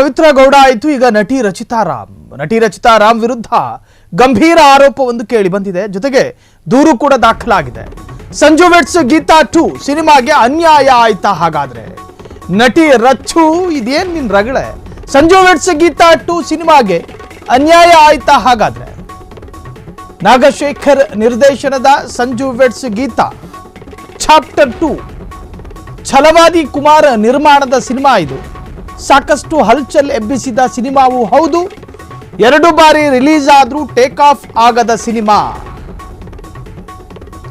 ಪವಿತ್ರ ಗೌಡ ಆಯಿತು. ಈಗ ನಟಿ ರಚಿತಾ ರಾಮ್ ವಿರುದ್ಧ ಗಂಭೀರ ಆರೋಪವೊಂದು ಕೇಳಿ ಬಂದಿದೆ. ಜೊತೆಗೆ ದೂರು ಕೂಡ ದಾಖಲಾಗಿದೆ. ಸಂಜು ವೆಡ್ಸ್ ಗೀತಾ 2 ಸಿನಿಮಾಗೆ ಅನ್ಯಾಯ ಆಯ್ತಾ? ಹಾಗಾದ್ರೆ ನಟಿ ರಚ್ಚು ಇದೇನ್ ನಿನ್ ರಗಳೆ? ಸಂಜು ವೆಡ್ಸ್ ಗೀತಾ 2 ಸಿನಿಮಾಗೆ ಅನ್ಯಾಯ ಆಯ್ತಾ? ಹಾಗಾದ್ರೆ ನಾಗಶೇಖರ್ ನಿರ್ದೇಶನದ ಸಂಜು ವೆಡ್ಸ್ ಗೀತಾ ಚಾಪ್ಟರ್ 2 ಛಲವಾದಿ ಕುಮಾರ್ ನಿರ್ಮಾಣದ ಸಿನಿಮಾ. ಇದು ಸಾಕಷ್ಟು ಹಲ್ಚಲ್ ಎಬ್ಬಿಸಿದ ಸಿನಿಮಾವೂ ಹೌದು. 2 ಬಾರಿ ರಿಲೀಸ್ ಆದ್ರೂ ಟೇಕ್ ಆಫ್ ಆಗದ ಸಿನಿಮಾ.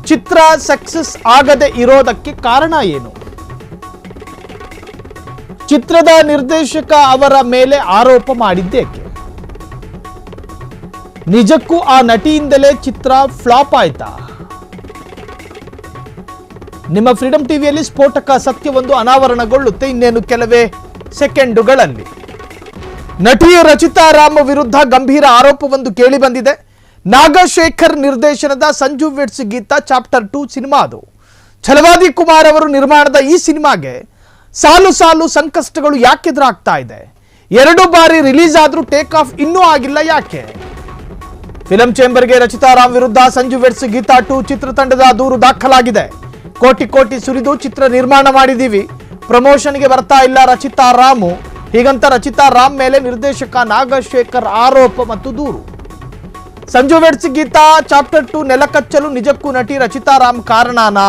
ಚಿತ್ರ ಸಕ್ಸಸ್ ಆಗದೆ ಇರೋದಕ್ಕೆ ಕಾರಣ ಏನು? ಚಿತ್ರದ ನಿರ್ದೇಶಕ ಅವರ ಮೇಲೆ ಆರೋಪ ಮಾಡಿದ್ದೇಕೆ? ನಿಜಕ್ಕೂ ಆ ನಟಿಯಿಂದಲೇ ಚಿತ್ರ ಫ್ಲಾಪ್ ಆಯ್ತಾ? ನಿಮ್ಮ ಫ್ರೀಡಂ ಟಿವಿಯಲ್ಲಿ ಸ್ಫೋಟಕ ಸತ್ಯವೊಂದು ಅನಾವರಣಗೊಳ್ಳುತ್ತೆ ಇನ್ನೇನು ಕೆಲವೇ ಸೆಕೆಂಡುಗಳಲ್ಲಿ. ನಟಿ ರಚಿತಾ ರಾಮ್ ವಿರುದ್ಧ ಗಂಭೀರ ಆರೋಪವೊಂದು ಕೇಳಿ ಬಂದಿದೆ. ನಾಗಶೇಖರ್ ನಿರ್ದೇಶನದ Sanju weds Geetha chapter 2 cinema. ಅದು ಛಲವಾದಿ ಕುಮಾರ್ ಅವರು ನಿರ್ಮಾಣದ ಈ ಸಿನಿಮಾಗೆ ಸಾಲು ಸಾಲು ಸಂಕಷ್ಟಗಳು ಯಾಕೆ ಎದುರಾಗ್ತಾ ಇದೆ? 2 ಬಾರಿ ರಿಲೀಸ್ ಆದ್ರೂ ಟೇಕ್ ಆಫ್ ಇನ್ನೂ ಆಗಿಲ್ಲ, ಯಾಕೆ? ಫಿಲಂ ಚೇಂಬರ್ಗೆ ರಚಿತಾ ರಾಮ್ ವಿರುದ್ಧ ಸಂಜು ವೆಡ್ಸ್ ಗೀತಾ 2 ಚಿತ್ರತಂಡದ ದೂರು ದಾಖಲಾಗಿದೆ. ಕೋಟಿ ಸುರಿದು ಚಿತ್ರ ನಿರ್ಮಾಣ ಮಾಡಿದೀವಿ, ಪ್ರಮೋಷನ್ಗೆ ಬರ್ತಾ ಇಲ್ಲ ರಚಿತಾ ರಾಮು, ಹೀಗಂತ ರಚಿತಾ ರಾಮ್ ಮೇಲೆ ನಿರ್ದೇಶಕ ನಾಗಶೇಖರ್ ಆರೋಪ ಮತ್ತು ದೂರು. ಸಂಜು ವೆಡ್ಸ್ ಗೀತಾ ಚಾಪ್ಟರ್ 2 ನೆಲಕಚ್ಚಲು ನಿಜಕ್ಕೂ ನಟಿ ರಚಿತಾ ರಾಮ್ ಕಾರಣನಾ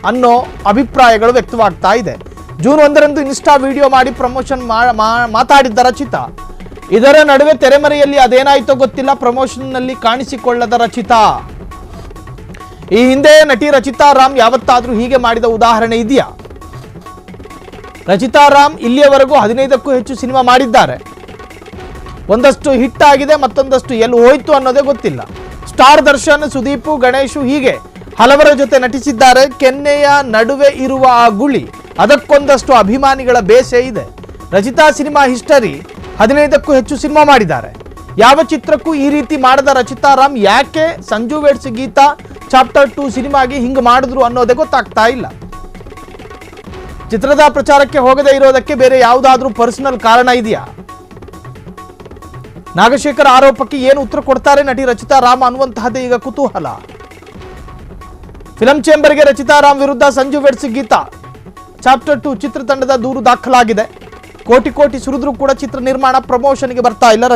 ಅನ್ನೋ ಅಭಿಪ್ರಾಯಗಳು ವ್ಯಕ್ತವಾಗ್ತಾ ಇದೆ. ಜೂನ್ 1ರಂದು ಇನ್ಸ್ಟಾ ವಿಡಿಯೋ ಮಾಡಿ ಪ್ರಮೋಷನ್ ಮಾತಾಡಿದ್ದ ರಚಿತಾ, ಇದರ ನಡುವೆ ತೆರೆಮರೆಯಲ್ಲಿ ಅದೇನಾಯ್ತೋ ಗೊತ್ತಿಲ್ಲ, ಪ್ರಮೋಷನ್ನಲ್ಲಿ ಕಾಣಿಸಿಕೊಳ್ಳದ ರಚಿತಾ. ಈ ಹಿಂದೆ ನಟಿ ರಚಿತಾ ರಾಮ್ ಯಾವತ್ತಾದ್ರೂ ಹೀಗೆ ಮಾಡಿದ ಉದಾಹರಣೆ ಇದೆಯಾ? ರಚಿತಾ ರಾಮ್ ಇಲ್ಲಿಯವರೆಗೂ 15ಕ್ಕೂ ಹೆಚ್ಚು ಸಿನಿಮಾ ಮಾಡಿದ್ದಾರೆ. ಒಂದಷ್ಟು ಹಿಟ್ ಆಗಿದೆ, ಮತ್ತೊಂದಷ್ಟು ಎಲ್ಲಿ ಹೋಯ್ತು ಅನ್ನೋದೇ ಗೊತ್ತಿಲ್ಲ. ಸ್ಟಾರ್ ದರ್ಶನ್, ಸುದೀಪ್, ಗಣೇಶ್ ಹೀಗೆ ಹಲವರ ಜೊತೆ ನಟಿಸಿದ್ದಾರೆ. ಕೆನ್ನೆಯ ನಡುವೆ ಇರುವ ಆ ಗುಳಿ, ಅದಕ್ಕೊಂದಷ್ಟು ಅಭಿಮಾನಿಗಳ ಬೇಸೆ ಇದೆ. ರಚಿತಾ ಸಿನಿಮಾ ಹಿಸ್ಟರಿ 15ಕ್ಕೂ ಹೆಚ್ಚು ಸಿನಿಮಾ ಮಾಡಿದ್ದಾರೆ. ಯಾವ ಚಿತ್ರಕ್ಕೂ ಈ ರೀತಿ ಮಾಡದ ರಚಿತಾ ರಾಮ್ ಯಾಕೆ ಸಂಜು ವೆಡ್ಸ್ ಗೀತಾ ಚಾಪ್ಟರ್ 2 ಸಿನಿಮಾಗೆ ಹಿಂಗೆ ಮಾಡಿದ್ರು ಅನ್ನೋದೇ ಗೊತ್ತಾಗ್ತಾ ಇಲ್ಲ. ಚಿತ್ರದ ಪ್ರಚಾರಕ್ಕೆ ಹೋಗದೇ ಇರೋದಕ್ಕೆ ಬೇರೆ ಯಾವುದಾದ್ರೂ ಪರ್ಸನಲ್ ಕಾರಣ ಇದೆಯಾ? ನಾಗಶೇಖರ್ ಆರೋಪಕ್ಕೆ ಏನು ಉತ್ತರ ಕೊಡ್ತಾರೆ ನಟಿ ರಚಿತಾ ರಾಮ್ ಅನ್ನುವಂತಹದ್ದೇ ಈಗ ಕುತೂಹಲ. ಫಿಲಂ ಚೇಂಬರ್ಗೆ ರಚಿತಾ ರಾಮ್ ವಿರುದ್ಧ ಸಂಜು ವೆಡ್ಸ್ ಗೀತಾ ಚಾಪ್ಟರ್ 2 ಚಿತ್ರತಂಡದ ದೂರು ದಾಖಲಾಗಿದೆ. ಕೋಟಿ ಸುರಿದ್ರೂ ಕೂಡ ಚಿತ್ರ ನಿರ್ಮಾಣ ಪ್ರಮೋಷನ್ಗೆ ಬರ್ತಾ ಇಲ್ಲ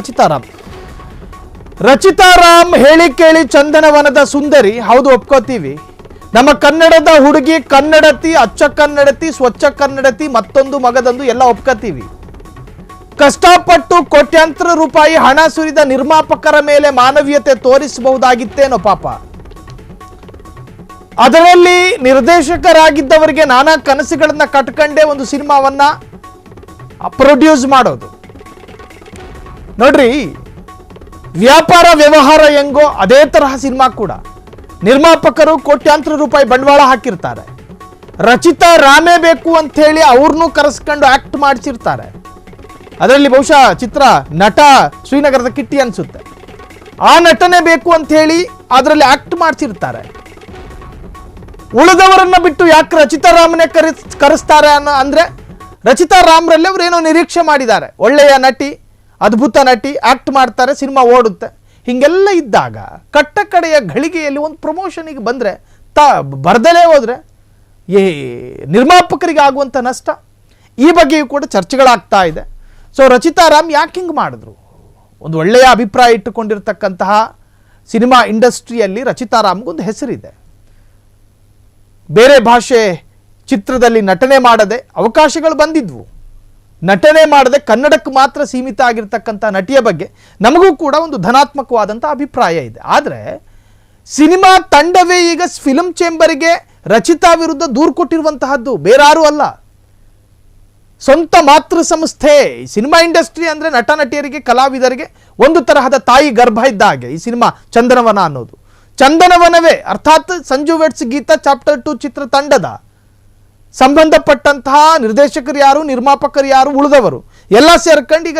ರಚಿತಾ ರಾಮ್ ಹೇಳಿ ಕೇಳಿ ಚಂದನವನದ ಸುಂದರಿ, ಹೌದು ಒಪ್ಕೋತೀವಿ. ನಮ್ಮ ಕನ್ನಡದ ಹುಡುಗಿ ಕನ್ನಡತಿ, ಅಚ್ಚ ಕನ್ನಡತಿ, ಸ್ವಚ್ಛ ಕನ್ನಡತಿ, ಮತ್ತೊಂದು ಮಗದೊಂದು ಎಲ್ಲ ಒಪ್ಕೋತೀವಿ. ಕಷ್ಟಪಟ್ಟು ಕೋಟ್ಯಾಂತರ ರೂಪಾಯಿ ಹಣ ಸುರಿದ ನಿರ್ಮಾಪಕರ ಮೇಲೆ ಮಾನವೀಯತೆ ತೋರಿಸಬಹುದಾಗಿತ್ತೇನೋ ಪಾಪ. ಅದರಲ್ಲಿ ನಿರ್ದೇಶಕರಾಗಿದ್ದವರಿಗೆ ನಾನಾ ಕನಸುಗಳನ್ನ ಕಟ್ಕೊಂಡೇ ಒಂದು ಸಿನಿಮಾವನ್ನ ಪ್ರೊಡ್ಯೂಸ್ ಮಾಡೋದು ನೋಡ್ರಿ. ವ್ಯಾಪಾರ ವ್ಯವಹಾರ ಹೆಂಗೋ ಅದೇ ತರಹ ಸಿನಿಮಾ ಕೂಡ. ನಿರ್ಮಾಪಕರು ಕೋಟ್ಯಾಂತರ ರೂಪಾಯಿ ಬಂಡವಾಳ ಹಾಕಿರ್ತಾರೆ. ರಚಿತಾ ರಾಮೇ ಬೇಕು ಅಂತ ಹೇಳಿ ಅವ್ರನ್ನೂ ಕರೆಸ್ಕೊಂಡು ಆಕ್ಟ್ ಮಾಡಿಸಿರ್ತಾರೆ. ಅದರಲ್ಲಿ ಬಹುಶಃ ಚಿತ್ರ ನಟ ಶ್ರೀನಗರದ ಕಿಟ್ಟಿ ಅನ್ಸುತ್ತೆ. ಆ ನಟನೆ ಬೇಕು ಅಂತ ಹೇಳಿ ಅದರಲ್ಲಿ ಆಕ್ಟ್ ಮಾಡಿಸಿರ್ತಾರೆ. ಉಳಿದವರನ್ನ ಬಿಟ್ಟು ಯಾಕೆ ರಚಿತಾ ರಾಮನೇ ಕರೆಸ್ತಾರೆ ಅಂದ್ರೆ ರಚಿತಾ ರಾಮ್ರಲ್ಲಿ ಅವರೇನೋ ನಿರೀಕ್ಷೆ ಮಾಡಿದ್ದಾರೆ. ಒಳ್ಳೆಯ ನಟಿ, ಅದ್ಭುತ ನಟಿ, ಆಕ್ಟ್ ಮಾಡ್ತಾರೆ, ಸಿನಿಮಾ ಓಡುತ್ತೆ. ಹಿಂಗೆಲ್ಲ ಇದ್ದಾಗ ಕಟ್ಟ ಕಡೆಯ ಘಳಿಗೆಯಲ್ಲಿ ಒಂದು ಪ್ರಮೋಷನಿಗೆ ಬಂದರೆ ಬರ್ದಲೇ ಹೋದರೆ ನಿರ್ಮಾಪಕರಿಗೆ ಆಗುವಂಥ ನಷ್ಟ. ಈ ಬಗ್ಗೆಯೂ ಕೂಡ ಚರ್ಚೆಗಳಾಗ್ತಾ ಇದೆ. ಸೊ ರಚಿತಾ ರಾಮ್ ಯಾಕೆ ಹಿಂಗೆ ಮಾಡಿದ್ರು? ಒಂದು ಒಳ್ಳೆಯ ಅಭಿಪ್ರಾಯ ಇಟ್ಟುಕೊಂಡಿರ್ತಕ್ಕಂತಹ ಸಿನಿಮಾ ಇಂಡಸ್ಟ್ರಿಯಲ್ಲಿ ರಚಿತಾ ರಾಮ್ಗೊಂದು ಹೆಸರಿದೆ. ಬೇರೆ ಭಾಷೆ ಚಿತ್ರದಲ್ಲಿ ನಟನೆ ಮಾಡದೆ ಅವಕಾಶಗಳು ಬಂದಿದ್ವು. ನಟನೆ ಮಾಡದೆ ಕನ್ನಡಕ್ಕೆ ಮಾತ್ರ ಸೀಮಿತ ಆಗಿರ್ತಕ್ಕಂಥ ನಟಿಯ ಬಗ್ಗೆ ನಮಗೂ ಕೂಡ ಒಂದು ಧನಾತ್ಮಕವಾದಂಥ ಅಭಿಪ್ರಾಯ ಇದೆ. ಆದರೆ ಸಿನಿಮಾ ತಂಡವೇ ಈಗ ಫಿಲಂ ಚೇಂಬರ್ಗೆ ರಚಿತಾ ವಿರುದ್ಧ ದೂರು ಕೊಟ್ಟಿರುವಂತಹದ್ದು ಬೇರಾರೂ ಅಲ್ಲ, ಸ್ವಂತ ಮಾತೃ ಸಂಸ್ಥೆ. ಸಿನಿಮಾ ಇಂಡಸ್ಟ್ರಿ ಅಂದರೆ ನಟ ನಟಿಯರಿಗೆ, ಕಲಾವಿದರಿಗೆ ಒಂದು ತರಹದ ತಾಯಿ ಗರ್ಭ ಇದ್ದ ಹಾಗೆ ಈ ಸಿನಿಮಾ ಚಂದನವನ ಅನ್ನೋದು. ಚಂದನವನವೇ ಅರ್ಥಾತ್ ಸಂಜು ವೆಡ್ಸ್ ಗೀತಾ ಚಾಪ್ಟರ್ 2 ಚಿತ್ರತಂಡದ ಸಂಬಂಧಪಟ್ಟಂತಹ ನಿರ್ದೇಶಕರು ಯಾರು, ನಿರ್ಮಾಪಕರು ಯಾರು, ಉಳಿದವರು ಎಲ್ಲ ಸೇರ್ಕೊಂಡು ಈಗ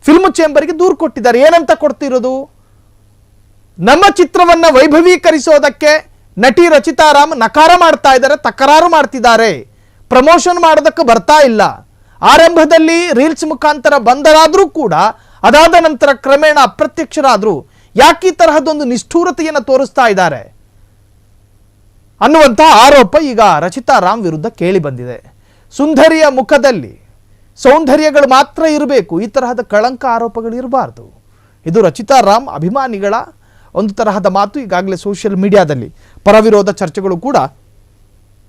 ಫಿಲ್ಮ್ ಚೇಂಬರ್ಗೆ ದೂರು ಕೊಟ್ಟಿದ್ದಾರೆ. ಏನಂತ ಕೊಡ್ತಿರೋದು? ನಮ್ಮ ಚಿತ್ರವನ್ನ ವೈಭವೀಕರಿಸೋದಕ್ಕೆ ನಟಿ ರಚಿತಾ ರಾಮ್ ನಕಾರ ಮಾಡ್ತಾ ಇದ್ದಾರೆ, ತಕರಾರು ಮಾಡ್ತಿದ್ದಾರೆ, ಪ್ರಮೋಷನ್ ಮಾಡೋದಕ್ಕೆ ಬರ್ತಾ ಇಲ್ಲ, ಆರಂಭದಲ್ಲಿ ರೀಲ್ಸ್ ಮುಖಾಂತರ ಬಂದರಾದರೂ ಕೂಡ ಅದಾದ ನಂತರ ಕ್ರಮೇಣ ಅಪ್ರತ್ಯಕ್ಷರಾದ್ರು. ಯಾಕೆ ಈ ತರಹದೊಂದು ನಿಷ್ಠೂರತೆಯನ್ನು ತೋರಿಸ್ತಾ ಇದ್ದಾರೆ ಅನ್ನುವಂಥ ಆರೋಪ ಈಗ ರಚಿತಾ ರಾಮ್ ವಿರುದ್ಧ ಕೇಳಿ ಬಂದಿದೆ. ಸುಂದರಿಯ ಮುಖದಲ್ಲಿ ಸೌಂದರ್ಯಗಳು ಮಾತ್ರ ಇರಬೇಕು, ಈ ತರಹದ ಕಳಂಕ ಆರೋಪಗಳು ಇರಬಾರ್ದು. ಇದು ರಚಿತಾ ರಾಮ್ ಅಭಿಮಾನಿಗಳ ಒಂದು ತರಹದ ಮಾತು. ಈಗಾಗಲೇ ಸೋಷಿಯಲ್ ಮೀಡಿಯಾದಲ್ಲಿ ಪರವಿರೋಧ ಚರ್ಚೆಗಳು ಕೂಡ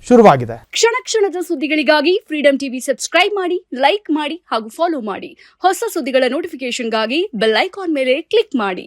ಶುರುವಾಗಿದೆ. ಕ್ಷಣ ಕ್ಷಣದ ಸುದ್ದಿಗಳಿಗಾಗಿ ಫ್ರೀಡಂ ಟಿವಿ ಸಬ್ಸ್ಕ್ರೈಬ್ ಮಾಡಿ, ಲೈಕ್ ಮಾಡಿ ಹಾಗೂ ಫಾಲೋ ಮಾಡಿ. ಹೊಸ ಸುದ್ದಿಗಳ ನೋಟಿಫಿಕೇಶನ್ಗಾಗಿ ಬೆಲ್ ಐಕಾನ್ ಮೇಲೆ ಕ್ಲಿಕ್ ಮಾಡಿ.